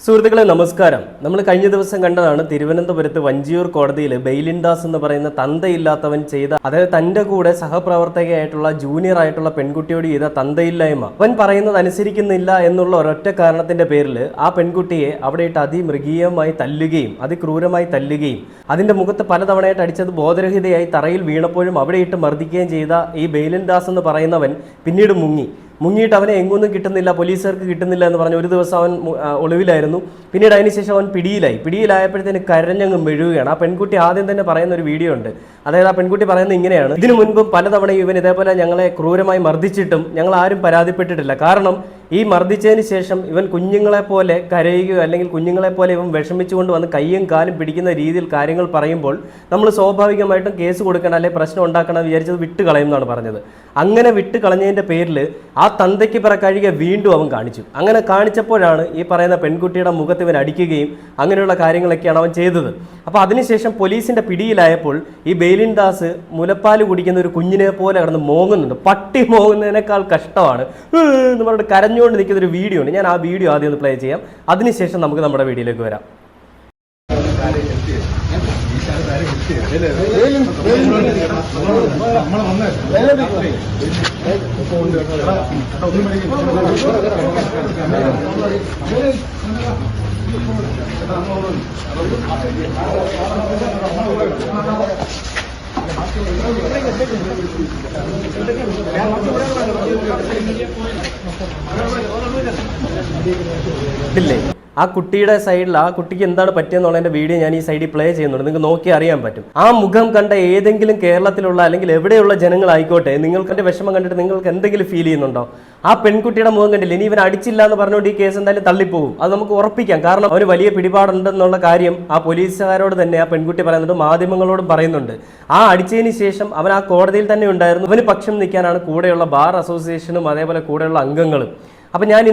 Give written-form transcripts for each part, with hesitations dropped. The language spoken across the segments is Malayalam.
സുഹൃത്തുക്കളെ നമസ്കാരം. നമ്മൾ കഴിഞ്ഞ ദിവസം കണ്ടതാണ് തിരുവനന്തപുരത്ത് വഞ്ചിയൂർ കോടതിയിൽ ബെയിലിൻ ദാസ് എന്ന് പറയുന്ന തന്തയില്ലാത്തവൻ ചെയ്ത, അതായത് തന്റെ കൂടെ സഹപ്രവർത്തകയായിട്ടുള്ള ജൂനിയർ ആയിട്ടുള്ള പെൺകുട്ടിയോട് ചെയ്ത തന്തയില്ലായ്മ. അവൻ പറയുന്നത് അനുസരിക്കുന്നില്ല എന്നുള്ള ഒരൊറ്റ കാരണത്തിന്റെ പേരിൽ ആ പെൺകുട്ടിയെ അവിടെ ഇട്ട് അതിമൃഗീയമായി തല്ലുകയും അതിക്രൂരമായി തല്ലുകയും അതിന്റെ മുഖത്ത് പലതവണയായിട്ട് അടിച്ചത് ബോധരഹിതയായി തറയിൽ വീണപ്പോഴും അവിടെ ഇട്ട് മർദ്ദിക്കുകയും ചെയ്ത ഈ ബെയിലിൻ ദാസ് എന്ന് പറയുന്നവൻ പിന്നീട് മുങ്ങിയിട്ട് അവനെ എങ്ങൊന്നും കിട്ടുന്നില്ല, പോലീസുകാർക്ക് കിട്ടുന്നില്ല എന്ന് പറഞ്ഞ് ഒരു ദിവസം അവൻ ഒളിവിലായിരുന്നു. പിന്നീട് അതിനുശേഷം അവൻ പിടിയിലായപ്പോഴത്തേന് കരഞ്ഞങ്ങ് മെഴുകുകയാണ്. ആ പെൺകുട്ടി ആദ്യം തന്നെ പറയുന്ന ഒരു വീഡിയോ ഉണ്ട്. അതായത് ആ പെൺകുട്ടി പറയുന്നത് ഇങ്ങനെയാണ്: ഇതിനു മുൻപും പലതവണയും ഇവൻ ഇതേപോലെ ഞങ്ങളെ ക്രൂരമായി മർദ്ദിച്ചിട്ടും ഞങ്ങൾ ആരും പരാതിപ്പെട്ടിട്ടില്ല. കാരണം ഈ മർദ്ദിച്ചതിന് ശേഷം ഇവൻ കുഞ്ഞുങ്ങളെപ്പോലെ കരയുകയോ അല്ലെങ്കിൽ കുഞ്ഞുങ്ങളെപ്പോലെ ഇവൻ വിഷമിച്ചുകൊണ്ട് വന്ന് കയ്യും കാലും പിടിക്കുന്ന രീതിയിൽ കാര്യങ്ങൾ പറയുമ്പോൾ നമ്മൾ സ്വാഭാവികമായിട്ടും കേസ് കൊടുക്കണം അല്ലെങ്കിൽ പ്രശ്നം ഉണ്ടാക്കണം വിചാരിച്ചത് വിട്ട് കളയുമെന്നാണ് പറഞ്ഞത്. അങ്ങനെ വിട്ട് കളഞ്ഞതിൻ്റെ പേരിൽ ആ തന്തയ്ക്ക് പിറക്കഴുകിയ വീണ്ടും അവൻ കാണിച്ചു. അങ്ങനെ കാണിച്ചപ്പോഴാണ് ഈ പറയുന്ന പെൺകുട്ടിയുടെ മുഖത്ത് ഇവൻ അടിക്കുകയും അങ്ങനെയുള്ള കാര്യങ്ങളൊക്കെയാണ് അവൻ ചെയ്തത്. അപ്പോൾ അതിനുശേഷം പോലീസിൻ്റെ പിടിയിലായപ്പോൾ ഈ ബെയിലിൻ ദാസ് മുലപ്പാൽ കുടിക്കുന്ന ഒരു കുഞ്ഞിനെ പോലെ കിടന്ന് മോങ്ങുന്നുണ്ട്. പട്ടി മോങ്ങുന്നതിനേക്കാൾ കഷ്ടമാണ് എന്ന് പറഞ്ഞിട്ട് കരഞ്ഞുകൊണ്ട് നിൽക്കുന്ന ഒരു വീഡിയോ ഉണ്ട്. ഞാൻ ആ വീഡിയോ ആദ്യം ഒന്ന് പ്ലേ ചെയ്യാം. അതിനുശേഷം നമുക്ക് നമ്മുടെ വീഡിയോയിലേക്ക് വരാം. ഇല്ലേ, ആ കുട്ടിയുടെ സൈഡിൽ ആ കുട്ടിക്ക് എന്താണ് പറ്റിയെന്നുള്ളതിന്റെ വീഡിയോ ഞാൻ ഈ സൈഡിൽ പ്ലേ ചെയ്യുന്നുണ്ട്. നിങ്ങൾക്ക് നോക്കി അറിയാൻ പറ്റും. ആ മുഖം കണ്ട ഏതെങ്കിലും കേരളത്തിലുള്ള അല്ലെങ്കിൽ എവിടെയുള്ള ജനങ്ങളായിക്കോട്ടെ, നിങ്ങൾക്ക് എൻ്റെ വിഷമം കണ്ടിട്ട് നിങ്ങൾക്ക് എന്തെങ്കിലും ഫീൽ ചെയ്യുന്നുണ്ടോ? ആ പെൺകുട്ടിയുടെ മുഖം കണ്ടില്ല. ഇനി ഇവൻ അടിച്ചില്ല എന്ന് പറഞ്ഞുകൊണ്ട് ഈ കേസ് എന്തായാലും തള്ളിപ്പോകും. അത് നമുക്ക് ഉറപ്പിക്കാം. കാരണം അവന് വലിയ പിടിപാടുണ്ടെന്നുള്ള കാര്യം ആ പോലീസുകാരോട് തന്നെ ആ പെൺകുട്ടി പറയുന്നുണ്ട്, മാധ്യമങ്ങളോടും പറയുന്നുണ്ട്. ആ അടിച്ചതിന് ശേഷം അവൻ ആ കോടതിയിൽ തന്നെ ഉണ്ടായിരുന്നു. അവന് പക്ഷം നിൽക്കാനാണ് കൂടെയുള്ള ബാർ അസോസിയേഷനും അതേപോലെ കൂടെയുള്ള അംഗങ്ങളും. അപ്പം ഞാൻ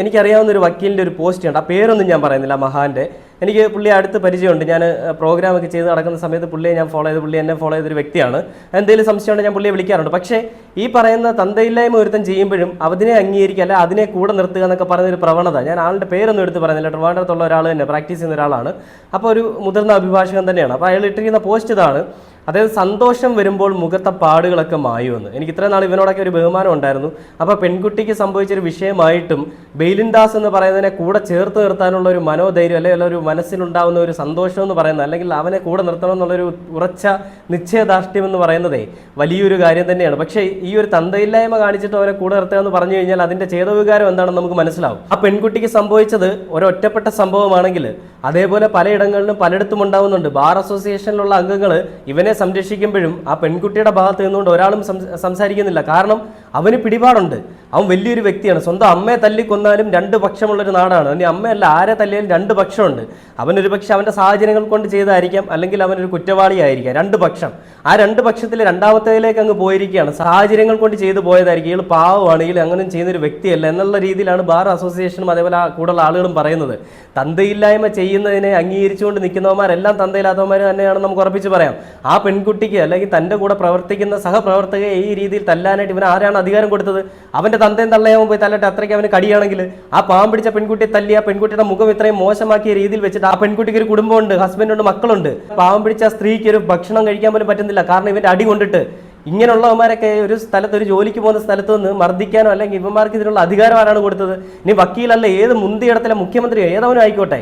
എനിക്കറിയാവുന്ന ഒരു വക്കീലിൻ്റെ ഒരു പോസ്റ്റ് ഉണ്ട്. ആ പേരൊന്നും ഞാൻ പറയുന്നില്ല, മഹാൻ്റെ. എനിക്ക് പുള്ളിയെ അടുത്ത് പരിചയമുണ്ട്. ഞാൻ പ്രോഗ്രാമൊക്കെ ചെയ്ത് നടക്കുന്ന സമയത്ത് പുള്ളിയെ ഞാൻ ഫോളോ ചെയ്ത്, പുള്ളി എന്നെ ഫോളോ ചെയ്തൊരു വ്യക്തിയാണ്. എന്തെങ്കിലും സംശയമുണ്ടെങ്കിൽ ഞാൻ പുള്ളിയെ വിളിക്കാറുണ്ട്. പക്ഷേ ഈ പറയുന്ന തന്തയില്ലായ്മ ഒരുത്തം ചെയ്യുമ്പോഴും അതിനെ അംഗീകരിക്കുക അല്ല അതിനെ കൂടെ നിർത്തുക എന്നൊക്കെ പറയുന്നൊരു പ്രവണത, ഞാൻ ആളുടെ പേരൊന്നും എടുത്ത് പറയുന്നില്ല, ട്രിവാൻഡ്രത്തുള്ള ഒരാൾ തന്നെ പ്രാക്ടീസ് ചെയ്യുന്ന ഒരാളാണ്. അപ്പോൾ ഒരു മുതിർന്ന അഭിഭാഷകൻ തന്നെയാണ്. അപ്പോൾ അയാൾ ഇട്ടിരിക്കുന്ന പോസ്റ്റ് ഇതാണ്: അതായത് സന്തോഷം വരുമ്പോൾ മുഖത്തെ പാടുകളൊക്കെ മായുമെന്ന്. എനിക്ക് ഇത്രയും നാൾ ഇവനോടൊക്കെ ഒരു ബഹുമാനം ഉണ്ടായിരുന്നു. അപ്പോൾ പെൺകുട്ടിക്ക് സംഭവിച്ചൊരു വിഷയമായിട്ടും ബെയിലിൻ ദാസ് എന്ന് പറയുന്നതിനെ കൂടെ ചേർത്ത് നിർത്താനുള്ള ഒരു മനോധൈര്യം അല്ലെങ്കിൽ ഒരു മനസ്സിലുണ്ടാകുന്ന ഒരു സന്തോഷം എന്ന് പറയുന്നത്, അല്ലെങ്കിൽ അവനെ കൂടെ നിർത്തണം എന്നുള്ളൊരു ഉറച്ച നിശ്ചയദാർഢ്യം എന്ന് പറയുന്നതേ വലിയൊരു കാര്യം തന്നെയാണ്. പക്ഷേ ഈ ഒരു തന്തയില്ലായ്മ കാണിച്ചിട്ട് അവനെ കൂടെ നിർത്തുക എന്ന് പറഞ്ഞു കഴിഞ്ഞാൽ അതിൻ്റെ ചേതവികാരം എന്താണെന്ന് നമുക്ക് മനസ്സിലാവും. ആ പെൺകുട്ടിക്ക് സംഭവിച്ചത് ഒരൊറ്റപ്പെട്ട സംഭവമാണെങ്കിൽ അതേപോലെ പലയിടങ്ങളിലും പലയിടത്തും ഉണ്ടാവുന്നുണ്ട്. ബാർ അസോസിയേഷനിലുള്ള അംഗങ്ങൾ ഇവനെ സംരക്ഷിക്കുമ്പോഴും ആ പെൺകുട്ടിയുടെ ഭാഗത്ത് നിന്നുകൊണ്ട് ഒരാളും സംസാരിക്കുന്നില്ല. കാരണം അവന് പിടിപാടുണ്ട്. അവൻ വലിയൊരു വ്യക്തിയാണ്. സ്വന്തം അമ്മയെ തല്ലിക്കൊന്നാലും രണ്ട് പക്ഷമുള്ളൊരു നാടാണ്. അവൻ്റെ അമ്മയല്ല, ആരെ തല്ലിയാലും രണ്ട് പക്ഷമുണ്ട്. അവനൊരു പക്ഷെ അവൻ്റെ സാഹചര്യങ്ങൾ കൊണ്ട് ചെയ്തായിരിക്കാം, അല്ലെങ്കിൽ അവനൊരു കുറ്റവാളിയായിരിക്കാം. രണ്ട് പക്ഷം. ആ രണ്ട് പക്ഷത്തിൽ രണ്ടാമത്തേതിലേക്ക് അങ്ങ് പോയിരിക്കുകയാണ്. സാഹചര്യങ്ങൾ കൊണ്ട് ചെയ്തു പോയതായിരിക്കും. ഇയാൾ പാവമാണെങ്കിൽ അങ്ങനെ ചെയ്യുന്നൊരു വ്യക്തിയല്ല എന്നുള്ള രീതിയിലാണ് ബാർ അസോസിയേഷനും അതേപോലെ കൂടുതൽ ആളുകളും പറയുന്നത്. തന്തയില്ലായ്മ ചെയ്യുന്നതിനെ അംഗീകരിച്ചുകൊണ്ട് നിൽക്കുന്നവന്മാരെല്ലാം തന്തയില്ലാത്തവന്മാർ തന്നെയാണെന്ന് നമുക്ക് ഉറപ്പിച്ച് പറയാം. ആ പെൺകുട്ടിക്ക് അല്ലെങ്കിൽ തൻ്റെ കൂടെ പ്രവർത്തിക്കുന്ന സഹപ്രവർത്തകയെ ഈ രീതിയിൽ തല്ലാനായിട്ട് ഇവൻ ആരാണ് അധികാരം കൊടുത്തത്? അവൻ്റെ തന്തയും തള്ളയാവും പോയി തല്ലട്ടെ. അത്രയ്ക്ക് അവന് കടിയാണെങ്കിൽ ആ പാവം പിടിച്ച പെൺകുട്ടിയെ തല്ലി ആ പെൺകുട്ടിയുടെ മുഖം ഇത്രയും മോശമാക്കിയ രീതിയിൽ വെച്ചിട്ട് ആ പെൺകുട്ടിക്ക് ഒരു കുടുംബമുണ്ട്, ഹസ്ബൻഡുണ്ട്, മക്കളുണ്ട്. പാവം പിടിച്ച സ്ത്രീക്ക് ഒരു ഭക്ഷണം കഴിക്കാൻ പോലും പറ്റുന്നില്ല. കാരണം ഇവൻ്റെ അടി കൊണ്ടിട്ട്. ഇങ്ങനെയുള്ളവന്മാരൊക്കെ ഒരു സ്ഥലത്ത് ഒരു ജോലിക്ക് പോകുന്ന സ്ഥലത്ത് നിന്ന് മർദ്ദിക്കാനോ അല്ലെങ്കിൽ ഇവന്മാർക്ക് ഇതിനുള്ള അധികാരം ആരാണ് കൊടുത്തത്? ഇനി വക്കീലല്ല, ഏത് മുന്തിയിടത്തിലെ മുഖ്യമന്ത്രിയോ ഏതവനും ആയിക്കോട്ടെ,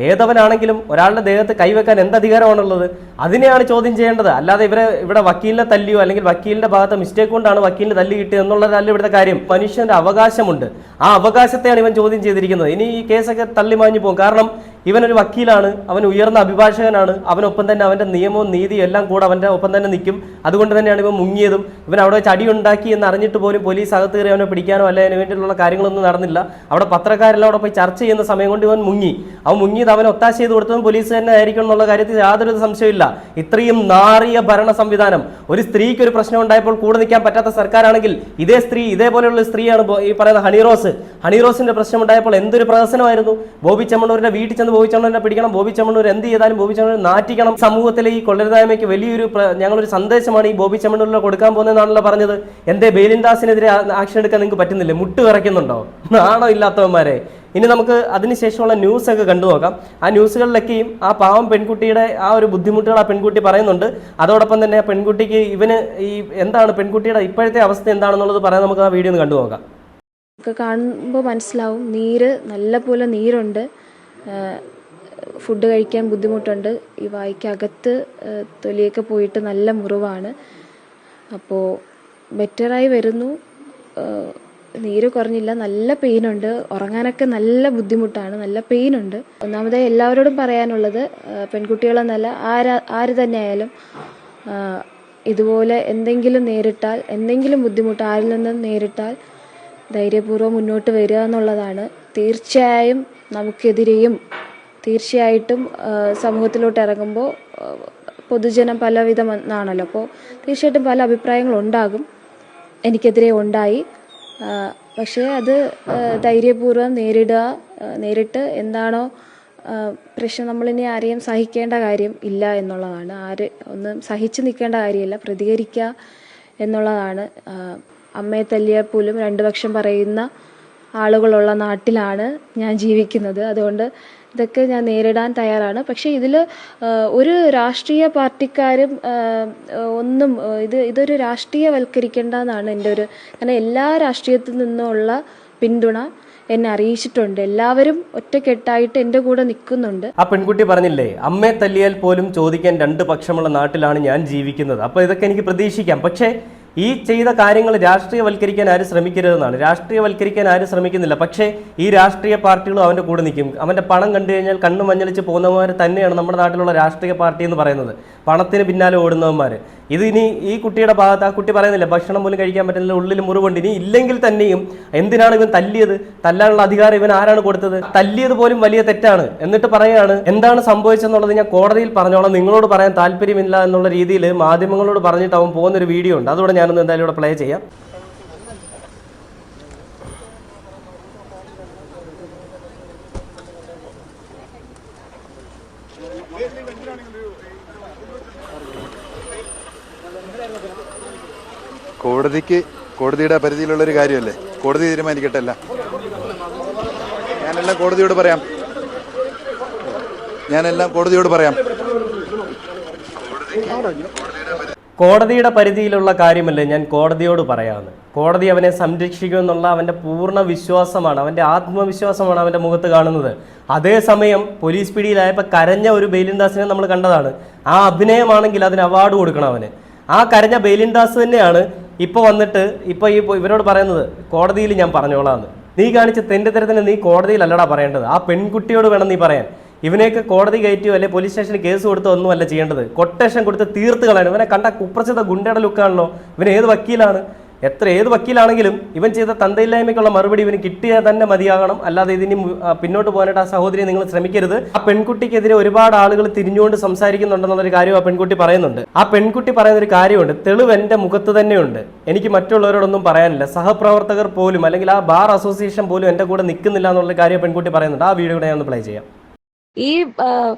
ഏതവനാണെങ്കിലും ഒരാളുടെ ദേഹത്ത് കൈവെക്കാൻ എന്ത് അധികാരമാണുള്ളത്? അതിനെയാണ് ചോദ്യം ചെയ്യേണ്ടത്. അല്ലാതെ ഇവിടെ വക്കീലിനെ തല്ലിയോ അല്ലെങ്കിൽ വക്കീലിന്റെ ഭാഗത്ത് മിസ്റ്റേക്ക് കൊണ്ടാണ് വക്കീലിന് തല്ലി കിട്ടിയത് എന്നുള്ളതല്ല ഇവിടുത്തെ കാര്യം. മനുഷ്യന്റെ അവകാശമുണ്ട്. ആ അവകാശത്തെയാണ് ഇവൻ ചോദ്യം ചെയ്തിരിക്കുന്നത്. ഇനി ഈ കേസൊക്കെ തള്ളിമാഞ്ഞു പോകും. കാരണം ഇവനൊരു വക്കീലാണ്, അവൻ ഉയർന്ന അഭിഭാഷകനാണ്, അവനൊപ്പം തന്നെ അവൻ്റെ നിയമവും നീതിയും എല്ലാം കൂടെ അവൻ്റെ ഒപ്പം തന്നെ നിൽക്കും. അതുകൊണ്ട് തന്നെയാണ് ഇവൻ മുങ്ങിയതും. ഇവൻ അവിടെ വെച്ച് അടിയുണ്ടാക്കി എന്ന് അറിഞ്ഞിട്ട് പോലും പോലീസ് അകത്ത് കയറി അവനെ പിടിക്കാനോ അല്ലെ അതിന് വേണ്ടിയിട്ടുള്ള കാര്യങ്ങളൊന്നും നടന്നില്ല. അവിടെ പത്രക്കാരെല്ലാം അവിടെ പോയി ചർച്ച ചെയ്യുന്ന സമയം കൊണ്ട് ഇവൻ മുങ്ങിയത് അവനെ ഒത്താശ ചെയ്ത് കൊടുത്തതും പോലീസ് തന്നെ ആയിരിക്കും എന്നുള്ള കാര്യത്തിൽ യാതൊരു സംശയമില്ല. ഇത്രയും നാറിയ ഭരണ സംവിധാനം, ഒരു സ്ത്രീക്ക് ഒരു പ്രശ്നം ഉണ്ടായപ്പോൾ കൂടെ നിൽക്കാൻ പറ്റാത്ത സർക്കാരാണെങ്കിൽ ഇതേ സ്ത്രീ, ഇതേപോലെയുള്ള സ്ത്രീയാണ് ഈ പറയുന്ന ഹണിറോസിന്റെ പ്രശ്നം ഉണ്ടായപ്പോൾ എന്തൊരു പ്രഹസനമായിരുന്നു. ബോബി ചെമ്മണ്ണൂരിന്റെ വീട്ടിൽ ചെന്ന് ബോബി ചെമ്മണ്ണൂരിനെ പിടിക്കണം, ബോബി ചെമ്മണ്ണൂർ എന്ത് ചെയ്താലും ബോബി ചെമ്മണ്ണൂർ നാറ്റിക്കണം. സമൂഹത്തിലെ ഈ കൊള്ളരുതായ്മയ്ക്ക് വലിയൊരു ഞങ്ങളൊരു സന്ദേശമാണ് ഈ ബോബി ചെമ്മണ്ണൂരിനെ കൊടുക്കാൻ പോകുന്നതെന്നാണല്ലോ പറഞ്ഞത്. എന്തേ ബെയിലിൻ ദാസിനെതിരെ ആക്ഷൻ എടുക്കാൻ നിങ്ങൾക്ക് പറ്റുന്നില്ലേ? മുട്ട് വിറയ്ക്കുന്നുണ്ടോ? നാണോ ഇല്ലാത്തവന്മാരെ. ഇനി നമുക്ക് അതിനുശേഷമുള്ള ന്യൂസൊക്കെ കണ്ടു നോക്കാം. ആ ന്യൂസുകളിലൊക്കെയും ആ പാവം പെൺകുട്ടിയുടെ ആ ഒരു ബുദ്ധിമുട്ടുകൾ ആ പെൺകുട്ടി പറയുന്നുണ്ട്. അതോടൊപ്പം തന്നെ ആ പെൺകുട്ടിക്ക് ഇവന് ഈ എന്താണ് പെൺകുട്ടിയുടെ ഇപ്പോഴത്തെ അവസ്ഥ എന്താണെന്നുള്ളത് പറയാൻ നമുക്ക് ആ വീഡിയോ ഒന്ന് കണ്ടു നോക്കാം. കാണുമ്പോൾ മനസ്സിലാവും, നല്ല പോലെ നീരുണ്ട്, ഫുഡ് കഴിക്കാൻ ബുദ്ധിമുട്ടുണ്ട്, ഈ വായ്ക്കകത്ത് തൊലിയൊക്കെ പോയിട്ട് നല്ല മുറിവാണ്. അപ്പോൾ ബെറ്ററായി വരുന്നു, നീര് കുറഞ്ഞില്ല, നല്ല പെയിനുണ്ട്, ഉറങ്ങാനൊക്കെ നല്ല ബുദ്ധിമുട്ടാണ്, നല്ല പെയിനുണ്ട്. ഒന്നാമതായി എല്ലാവരോടും പറയാനുള്ളത്, പെൺകുട്ടികളെന്നല്ല ആര് തന്നെ ആയാലും ഇതുപോലെ എന്തെങ്കിലും ബുദ്ധിമുട്ട് ആരിൽ നിന്നും നേരിട്ടാൽ ധൈര്യപൂർവ്വം മുന്നോട്ട് വരിക എന്നുള്ളതാണ്. തീർച്ചയായും നമുക്കെതിരെയും തീർച്ചയായിട്ടും സമൂഹത്തിലോട്ട് ഇറങ്ങുമ്പോൾ പൊതുജനം പലവിധമെന്നാണല്ലോ, അപ്പോൾ തീർച്ചയായിട്ടും പല അഭിപ്രായങ്ങളുണ്ടാകും. എനിക്കെതിരെ ഉണ്ടായി. പക്ഷേ അത് ധൈര്യപൂർവ്വം നേരിട്ട് എന്താണോ പ്രശ്നം, നമ്മളിനി ആരെയും സഹിക്കേണ്ട കാര്യം ഇല്ല എന്നുള്ളതാണ്. ഒന്നും സഹിച്ചു നിൽക്കേണ്ട കാര്യമില്ല, പ്രതികരിക്കുക എന്നുള്ളതാണ്. അമ്മയെ തല്ലിയാൽ പോലും രണ്ട് പക്ഷം പറയുന്ന ആളുകളുള്ള നാട്ടിലാണ് ഞാൻ ജീവിക്കുന്നത്. അതുകൊണ്ട് ഇതൊക്കെ ഞാൻ നേരിടാൻ തയ്യാറാണ്. പക്ഷേ ഇതിൽ ഒരു രാഷ്ട്രീയ പാർട്ടിക്കാരും ഇതൊരു രാഷ്ട്രീയവൽക്കരിക്കേണ്ടതെന്നാണ് എൻ്റെ ഒരു, കാരണം എല്ലാ രാഷ്ട്രീയത്തിൽ നിന്നുള്ള പിന്തുണ എന്നെ അറിയിച്ചിട്ടുണ്ട്. എല്ലാവരും ഒറ്റക്കെട്ടായിട്ട് എൻ്റെ കൂടെ നിൽക്കുന്നുണ്ട്. ആ പെൺകുട്ടി പറഞ്ഞില്ലേ, അമ്മയെ തല്ലിയാൽ പോലും ചോദിക്കാൻ രണ്ട് പക്ഷമുള്ള നാട്ടിലാണ് ഞാൻ ജീവിക്കുന്നത്. അപ്പോൾ ഇതൊക്കെ എനിക്ക് പ്രതീക്ഷിക്കാം. പക്ഷേ ഈ ചെയ്ത കാര്യങ്ങൾ രാഷ്ട്രീയവൽക്കരിക്കാൻ ആരും ശ്രമിക്കരുതെന്നാണ്. രാഷ്ട്രീയവൽക്കരിക്കാൻ ആരും ശ്രമിക്കുന്നില്ല. പക്ഷേ ഈ രാഷ്ട്രീയ പാർട്ടികളും അവൻ്റെ കൂടെ നിൽക്കും. അവൻ്റെ പണം കണ്ടു കഴിഞ്ഞാൽ കണ്ണു മഞ്ഞളിച്ച് പോകുന്നവന്മാർ തന്നെയാണ് നമ്മുടെ നാട്ടിലുള്ള രാഷ്ട്രീയ പാർട്ടി എന്ന് പറയുന്നത്. പണത്തിന് പിന്നാലെ ഓടുന്നവന്മാർ. ഇനി ഈ കുട്ടിയുടെ ഭാഗത്ത് ആ കുട്ടി പറയുന്നില്ല, ഭക്ഷണം പോലും കഴിക്കാൻ പറ്റുന്നില്ല, ഉള്ളിൽ മുറിവുണ്ട്. ഇനി ഇല്ലെങ്കിൽ തന്നെയും എന്തിനാണ് ഇവൻ തല്ലിയത്? തല്ലാനുള്ള അധികാരം ഇവൻ ആരാണ് കൊടുത്തത്? തല്ലിയത് പോലും വലിയ തെറ്റാണ്. എന്നിട്ട് പറയാണ് എന്താണ് സംഭവിച്ചെന്നുള്ളത് ഞാൻ കോടതിയിൽ പറഞ്ഞോളാം, നിങ്ങളോട് പറയാൻ താല്പര്യമില്ല എന്നുള്ള രീതിയിൽ മാധ്യമങ്ങളോട് പറഞ്ഞിട്ട് അവൻ പോകുന്നൊരു വീഡിയോ ഉണ്ട്. അതോടെ ഞാനൊന്ന് എന്തായാലും ഇവിടെ പ്ലേ ചെയ്യാം. കോടതിയുടെ പരിധിയിലുള്ളൊരു കാര്യമല്ലേ, കോടതി തീരുമാനിക്കട്ടെ. ഞാനെല്ലാം കോടതിയോട് പറയാം. കോടതിയുടെ പരിധിയിലുള്ള കാര്യമല്ലേ ഞാൻ കോടതിയോട് പറയാമെന്ന്. കോടതി അവനെ സംരക്ഷിക്കുമെന്നുള്ള അവൻ്റെ പൂർണ്ണ വിശ്വാസമാണ്, അവൻ്റെ ആത്മവിശ്വാസമാണ് അവൻ്റെ മുഖത്ത് കാണുന്നത്. അതേസമയം പോലീസ് പിടിയിലായപ്പോൾ കരഞ്ഞ ഒരു ബെയിലിൻദാസിനെ നമ്മൾ കണ്ടതാണ്. ആ അഭിനയമാണെങ്കിൽ അതിന് അവാർഡ് കൊടുക്കണം അവന്. ആ കരഞ്ഞ ബെയിലിൻദാസ് തന്നെയാണ് ഇപ്പോൾ വന്നിട്ട് ഇവരോട് പറയുന്നത് കോടതിയിൽ ഞാൻ പറഞ്ഞോളാന്ന്. നീ കാണിച്ച തെണ്ടിത്തരത്തിന് നീ കോടതിയിലല്ലടാ പറയേണ്ടത്, ആ പെൺകുട്ടിയോട് വേണം നീ പറയാൻ. ഇവനെയൊക്കെ കോടതി കയറ്റിയോ അല്ലെ പോലീസ് സ്റ്റേഷനിൽ കേസ് കൊടുത്തോ ഒന്നുമല്ല ചെയ്യേണ്ടത്, കൊട്ടേഷൻ കൊടുത്ത് തീർത്ത് കളയണം. ഇവനെ കണ്ട കുപ്രസിദ്ധ ഗുണ്ടയുടെ ലുക്കാണല്ലോ. ഇവൻ ഏത് വക്കീലാണ്? ഏത് വക്കീലാണെങ്കിലും ഇവൻ ചെയ്ത തന്തയില്ലായ്മയ്ക്കുള്ള മറുപടി ഇവന് കിട്ടിയാൽ തന്നെ മതിയാകണം. അല്ലാതെ ഇതിന് പിന്നോട്ട് പോകാനായിട്ട് ആ സഹോദരിയെ നിങ്ങൾ ശ്രമിക്കരുത്. ആ പെൺകുട്ടിക്കെതിരെ ഒരുപാട് ആളുകൾ തിരിഞ്ഞുകൊണ്ട് സംസാരിക്കുന്നുണ്ടെന്നുള്ളൊരു കാര്യം ആ പെൺകുട്ടി പറയുന്നുണ്ട്. ആ പെൺകുട്ടി പറയുന്നൊരു കാര്യമുണ്ട്, തെളിവ് എൻ്റെ മുഖത്ത് തന്നെയുണ്ട്, എനിക്ക് മറ്റുള്ളവരോടൊന്നും പറയാനില്ല. സഹപ്രവർത്തകർ പോലും അല്ലെങ്കിൽ ആ ബാർ അസോസിയേഷൻ പോലും എൻ്റെ കൂടെ നിൽക്കുന്നില്ല എന്നുള്ള കാര്യം പെൺകുട്ടി പറയുന്നുണ്ട്. ആ വീഡിയോ കൂടെ ഞാൻ ഒന്ന് പ്ലേ ചെയ്യാം. ഈ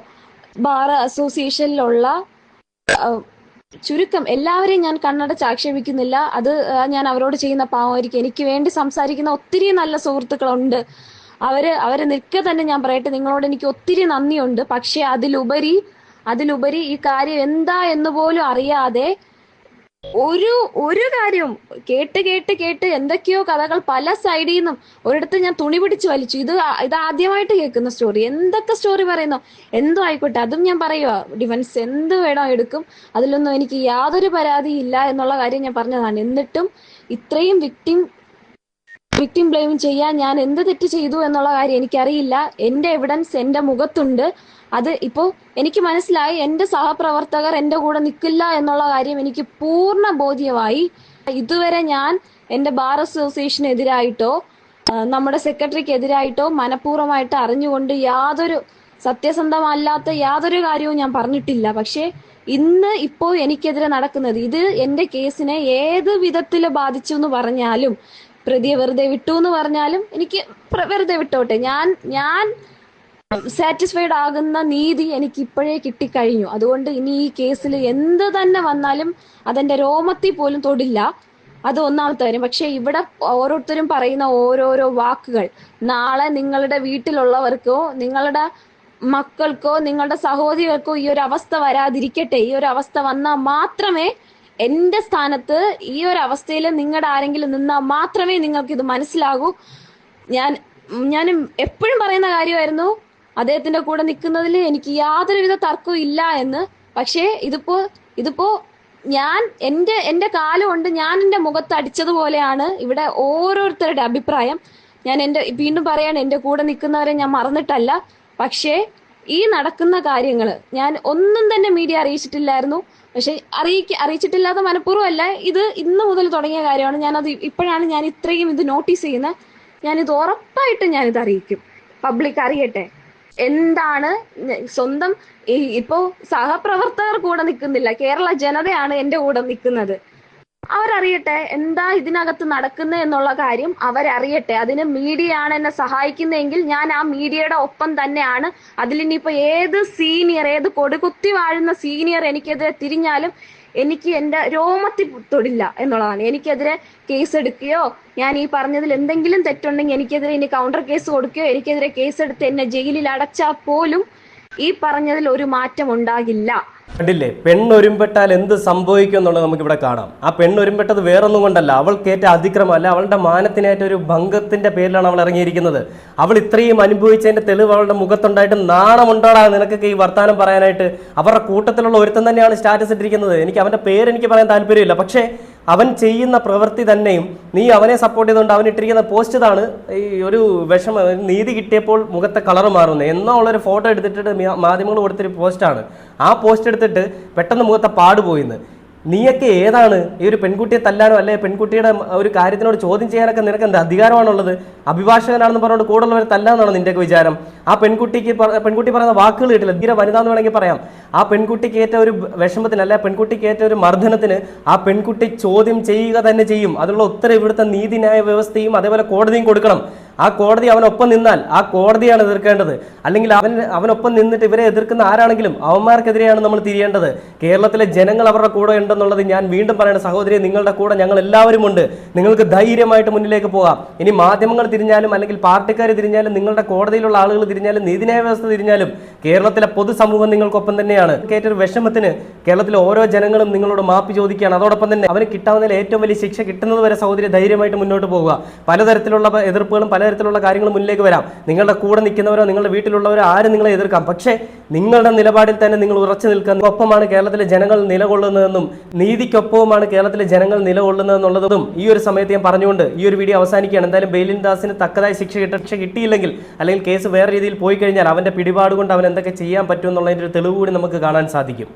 ബാർ അസോസിയേഷനിലുള്ള ചുരുക്കം എല്ലാവരെയും ഞാൻ കണ്ണടച്ച് ആക്ഷേപിക്കുന്നില്ല. അത് ഞാൻ അവരോട് ചെയ്യുന്ന പാവമായിരിക്കും. എനിക്ക് വേണ്ടി സംസാരിക്കുന്ന ഒത്തിരി നല്ല സുഹൃത്തുക്കളുണ്ട്. അവര് നിൽക്കെ തന്നെ ഞാൻ പറയട്ടെ, നിങ്ങളോട് എനിക്ക് ഒത്തിരി നന്ദിയുണ്ട്. പക്ഷെ അതിലുപരി ഈ കാര്യം എന്താ എന്ന് പോലും അറിയാതെ ഒരു കാര്യവും കേട്ട് എന്തൊക്കെയോ കഥകൾ പല സൈഡിൽ നിന്നും ഒരിടത്ത് ഞാൻ തുണി പിടിച്ച് വലിച്ചു. ഇത് ആദ്യമായിട്ട് കേൾക്കുന്ന സ്റ്റോറി. എന്തൊക്കെ സ്റ്റോറി പറയുന്നു, എന്തോ ആയിക്കോട്ടെ, അതും ഞാൻ പറയുക, ഡിഫൻസ് എന്ത് വേണോ എടുക്കും, അതിലൊന്നും എനിക്ക് യാതൊരു പരാതിയില്ല എന്നുള്ള കാര്യം ഞാൻ പറഞ്ഞതാണ്. എന്നിട്ടും ഇത്രയും വിക്ടിം ബ്ലെയിം ചെയ്യാൻ ഞാൻ എന്ത് തെറ്റ് ചെയ്തു എന്നുള്ള കാര്യം എനിക്കറിയില്ല. എൻ്റെ എവിഡൻസ് എൻ്റെ മുഖത്തുണ്ട്. അത് ഇപ്പോൾ എനിക്ക് മനസ്സിലായി, എൻ്റെ സഹപ്രവർത്തകർ എൻ്റെ കൂടെ നിൽക്കില്ല എന്നുള്ള കാര്യം എനിക്ക് പൂർണ്ണ ബോധ്യമായി. ഇതുവരെ ഞാൻ എൻ്റെ ബാർ അസോസിയേഷനെതിരായിട്ടോ നമ്മുടെ സെക്രട്ടറിക്ക് എതിരായിട്ടോ മനഃപൂർവ്വമായിട്ട് അറിഞ്ഞുകൊണ്ട് സത്യസന്ധമല്ലാത്ത യാതൊരു കാര്യവും ഞാൻ പറഞ്ഞിട്ടില്ല. പക്ഷേ ഇപ്പോൾ എനിക്കെതിരെ നടക്കുന്നത്, ഇത് എൻ്റെ കേസിനെ ഏത് വിധത്തിൽ ബാധിച്ചു എന്ന് പറഞ്ഞാലും, പ്രതിയെ വെറുതെ വിട്ടു എന്ന് പറഞ്ഞാലും എനിക്ക് വെറുതെ വിട്ടോട്ടെ, ഞാൻ സാറ്റിസ്ഫൈഡ് ആകുന്ന നീതി എനിക്ക് ഇപ്പോഴേ കിട്ടിക്കഴിഞ്ഞു. അതുകൊണ്ട് ഇനി ഈ കേസിൽ എന്ത് തന്നെ വന്നാലും അതെന്റെ രോമത്തിൽ പോലും തൊടില്ല. അത് ഒന്നാമത്തെ കാര്യം. പക്ഷെ ഇവിടെ ഓരോരുത്തരും പറയുന്ന ഓരോരോ വാക്കുകൾ നാളെ നിങ്ങളുടെ വീട്ടിലുള്ളവർക്കോ നിങ്ങളുടെ മക്കൾക്കോ നിങ്ങളുടെ സഹോദരികൾക്കോ ഈ ഒരു അവസ്ഥ വരാതിരിക്കട്ടെ. ഈ ഒരു അവസ്ഥ വന്നാൽ മാത്രമേ എന്റെ സ്ഥാനത്ത് ഈ ഒരു അവസ്ഥയിൽ നിങ്ങളുടെ ആരെങ്കിലും നിന്നാൽ മാത്രമേ നിങ്ങൾക്ക് ഇത് മനസ്സിലാകൂ. ഞാൻ എപ്പോഴും പറയുന്ന കാര്യമായിരുന്നു അദ്ദേഹത്തിന്റെ കൂടെ നിൽക്കുന്നതിൽ എനിക്ക് യാതൊരുവിധ തർക്കവും ഇല്ല എന്ന്. പക്ഷേ ഇതിപ്പോ ഞാൻ എന്റെ കാലം കൊണ്ട് ഞാൻ എന്റെ മുഖത്ത് അടിച്ചതുപോലെയാണ് ഇവിടെ ഓരോരുത്തരുടെ അഭിപ്രായം. ഞാൻ വീണ്ടും പറയാണ്, എന്റെ കൂടെ നിൽക്കുന്നവരെ ഞാൻ മറന്നിട്ടല്ല. പക്ഷേ ഈ നടക്കുന്ന കാര്യങ്ങൾ ഞാൻ ഒന്നും തന്നെ മീഡിയ അറിയിച്ചിട്ടില്ലായിരുന്നു. പക്ഷെ അറിയിച്ചിട്ടില്ലാത്ത മനഃപൂർവ്വമല്ല, ഇത് ഇന്ന് മുതൽ തുടങ്ങിയ കാര്യമാണ്. ഇപ്പോഴാണ് ഞാൻ ഇത്രയും ഇത് നോട്ടീസ് ചെയ്യുന്നത്. ഞാനിത് ഉറപ്പായിട്ടും ഞാനിത് അറിയിക്കും, പബ്ലിക് അറിയട്ടെ. എന്താണ് സ്വന്തം ഇപ്പോ സഹപ്രവർത്തകർ കൂടെ നിൽക്കുന്നില്ല, കേരള ജനതയാണ് എന്റെ കൂടെ നിൽക്കുന്നത്. അവരറിയട്ടെ എന്താ ഇതിനകത്ത് നടക്കുന്നത് എന്നുള്ള കാര്യം അവരറിയട്ടെ. അതിന് മീഡിയ ആണ് എന്നെ സഹായിക്കുന്നതെങ്കിൽ ഞാൻ ആ മീഡിയയുടെ ഒപ്പം തന്നെയാണ്. അതിലിനിയിപ്പോ ഏത് കൊടുകുത്തി വാഴുന്ന സീനിയർ എനിക്കെതിരെ തിരിഞ്ഞാലും എനിക്ക് എന്റെ രോമത്തിൽ തൊടില്ല എന്നുള്ളതാണ്. എനിക്കെതിരെ കേസ് എടുക്കുകയോ ഞാൻ ഈ പറഞ്ഞതിൽ എന്തെങ്കിലും തെറ്റുണ്ടെങ്കിൽ എനിക്കെതിരെ ഇനി കൗണ്ടർ കേസ് കൊടുക്കുകയോ എനിക്കെതിരെ കേസെടുത്ത് എന്നെ ജയിലിൽ അടച്ചാൽ പോലും ഈ പറഞ്ഞതിൽ ഒരു മാറ്റം ഉണ്ടാകില്ല. കണ്ടില്ലേ, പെണ്ണൊരുമ്പെട്ടാൽ എന്ത് സംഭവിക്കും എന്നുള്ളത് നമുക്കിവിടെ കാണാം. ആ പെണ്ണൊരുമ്പെട്ടത് വേറൊന്നും കൊണ്ടല്ല, അവൾക്കേറ്റ അതിക്രമമല്ല, അവളുടെ മാനത്തിനേറ്റ ഒരു ഭംഗത്തിന്റെ പേരിലാണ് അവൾ ഇറങ്ങിയിരിക്കുന്നത്. അവൾ ഇത്രയും അനുഭവിച്ചതിന്റെ തെളിവ് അവളുടെ മുഖത്തുണ്ടായിട്ട് നാണമുണ്ടോടാ നിനക്കൊക്കെ ഈ വർത്താനം പറയാനായിട്ട്? അവരുടെ കൂട്ടത്തിലുള്ള ഒരുത്തൻ തന്നെയാണ് സ്റ്റാറ്റസ് ഇട്ടിരിക്കുന്നത്. എനിക്ക് അവന്റെ പേര് എനിക്ക് പറയാൻ താല്പര്യമില്ല, പക്ഷേ അവൻ ചെയ്യുന്ന പ്രവൃത്തി തന്നെയും നീ അവനെ സപ്പോർട്ട് ചെയ്തുകൊണ്ട് അവൻ ഇട്ടിരിക്കുന്ന പോസ്റ്റ് ഇതാണ്. ഈ ഒരു നീതി കിട്ടിയപ്പോൾ മുഖത്തെ കളർ മാറുന്നത് എന്നുള്ളൊരു ഫോട്ടോ എടുത്തിട്ട് മാധ്യമങ്ങൾ കൊടുത്തൊരു പോസ്റ്റാണ്. ആ പോസ്റ്റ് എടുത്തിട്ട് പെട്ടെന്ന് മുഖത്തെ പാട് പോയിന്ന്. നീയൊക്കെ ഏതാണ് ഈ ഒരു പെൺകുട്ടിയെ തല്ലാനോ അല്ലെ പെൺകുട്ടിയുടെ ഒരു കാര്യത്തിനോട് ചോദ്യം ചെയ്യാനൊക്കെ നിനക്ക് എന്ത് അധികാരമാണുള്ളത്? അഭിഭാഷകനാണെന്ന് പറഞ്ഞുകൊണ്ട് കൂടുതലുള്ളവർ തല്ലാന്നാണോ നിന്റെയൊക്കെ വിചാരം? ആ പെൺകുട്ടി പറയുന്ന വാക്കുകൾ കിട്ടില്ല, തീരെ വനിതാന്ന് വേണമെങ്കിൽ പറയാം. ആ പെൺകുട്ടിക്ക് ഏറ്റ ഒരു വിഷമത്തിന് അല്ലെ പെൺകുട്ടിക്ക് ഏറ്റ ഒരു മർദ്ദനത്തിന് ആ പെൺകുട്ടി ചോദ്യം ചെയ്യുക തന്നെ ചെയ്യും. അതിനുള്ള ഉത്തരം ഇവിടുത്തെ നീതിന്യായ വ്യവസ്ഥയും അതേപോലെ കോടതിയും കൊടുക്കണം. ആ കോടതി അവനൊപ്പം നിന്നാൽ ആ കോടതിയാണ് എതിർക്കേണ്ടത്. അല്ലെങ്കിൽ അവനൊപ്പം നിന്നിട്ട് ഇവരെ എതിർക്കുന്ന ആരാണെങ്കിലും അവന്മാർക്കെതിരെയാണ് നമ്മൾ തിരിയേണ്ടത്. കേരളത്തിലെ ജനങ്ങൾ അവരുടെ കൂടെ ഉണ്ടെന്നുള്ളത് ഞാൻ വീണ്ടും പറയണം. സഹോദരി, നിങ്ങളുടെ കൂടെ ഞങ്ങൾ എല്ലാവരും ഉണ്ട്. നിങ്ങൾക്ക് ധൈര്യമായിട്ട് മുന്നിലേക്ക് പോകാം. ഇനി മാധ്യമങ്ങൾ തിരിഞ്ഞാലും അല്ലെങ്കിൽ പാർട്ടിക്കാർ തിരിഞ്ഞാലും നിങ്ങളുടെ കോടതിയിലുള്ള ആളുകൾ തിരിഞ്ഞാലും നീതിന്യായ വ്യവസ്ഥ തിരിഞ്ഞാലും കേരളത്തിലെ പൊതുസമൂഹം നിങ്ങൾക്കൊപ്പം തന്നെയാണ്. കേട്ടൊരു വിഷമത്തിന് കേരളത്തിലെ ഓരോ ജനങ്ങളും നിങ്ങളോട് മാപ്പ് ചോദിക്കുകയാണ്. അതോടൊപ്പം തന്നെ അവന് കിട്ടാവുന്നതിൽ ഏറ്റവും വലിയ ശിക്ഷ കിട്ടുന്നത് വരെ സഹോദരി ധൈര്യമായിട്ട് മുന്നോട്ട് പോകുക. പലതരത്തിലുള്ള എതിർപ്പുകളും പലതരത്തിലുള്ള കാര്യങ്ങൾ മുന്നിലേക്ക് വരാം. നിങ്ങളുടെ കൂടെ നിൽക്കുന്നവരോ നിങ്ങളുടെ വീട്ടിലുള്ളവരോ ആരും നിങ്ങളെ എതിർക്കാം. പക്ഷേ നിങ്ങളുടെ നിലപാടിൽ തന്നെ നിങ്ങൾ ഉറച്ചു നിൽക്കുന്ന ഒപ്പമാണ് കേരളത്തിലെ ജനങ്ങൾ നിലകൊള്ളുന്നതെന്നും നീതിക്കൊപ്പവുമാണ് കേരളത്തിലെ ജനങ്ങൾ നിലകൊള്ളുന്നതെന്നുള്ളതും ഈ ഒരു സമയത്ത് ഞാൻ പറഞ്ഞുകൊണ്ട് ഈ ഒരു വീഡിയോ അവസാനിക്കുകയാണ്. എന്തായാലും ബെയിലിൻ ദാസിന് തക്കതായ ശിക്ഷ കിട്ടിയില്ലെങ്കിൽ അല്ലെങ്കിൽ കേസ് വേറെ രീതിയിൽ പോയി കഴിഞ്ഞാൽ അവന്റെ പിടിപാട് കൊണ്ട് അവൻ എന്തൊക്കെ ചെയ്യാൻ പറ്റും എന്നുള്ളതിന്റെ ഒരു തെളിവ് കൂടി നമുക്ക് കാണാൻ സാധിക്കും.